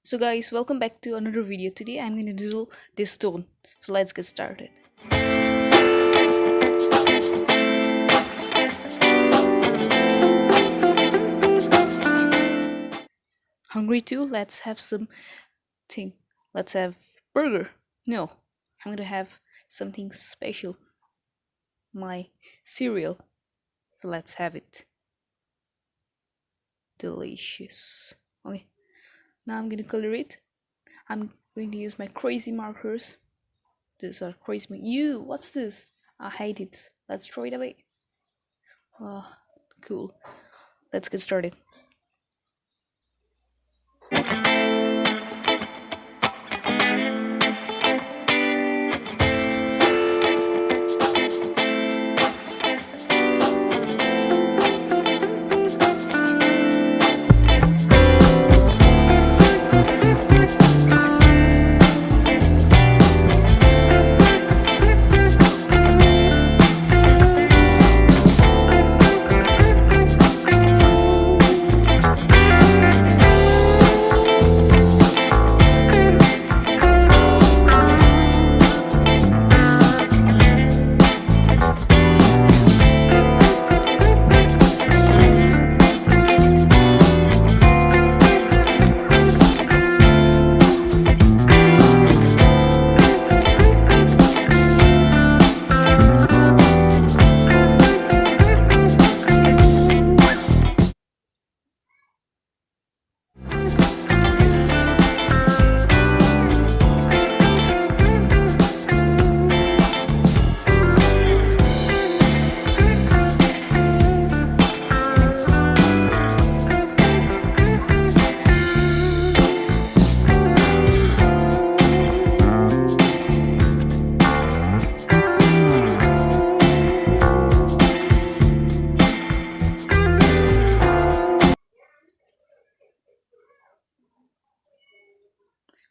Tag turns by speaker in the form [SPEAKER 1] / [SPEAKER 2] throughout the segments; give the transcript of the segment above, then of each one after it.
[SPEAKER 1] So guys, welcome back to another video. Today I'm going to doodle this stone. So let's get started. Hungry too? Let's have something. Let's have burger. No, I'm going to have something special. My cereal. So let's have it. Delicious. Okay. Now I'm gonna color it. I'm going to use my crazy markers. These are crazy. What's this? I hate it. Let's throw it away. Oh, cool. Let's get started.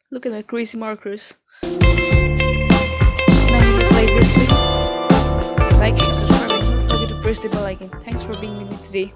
[SPEAKER 1] Look at my crazy markers. Now you play this thing. Like, share, subscribe, and don't forget to press the bell icon. Thanks for being with me today.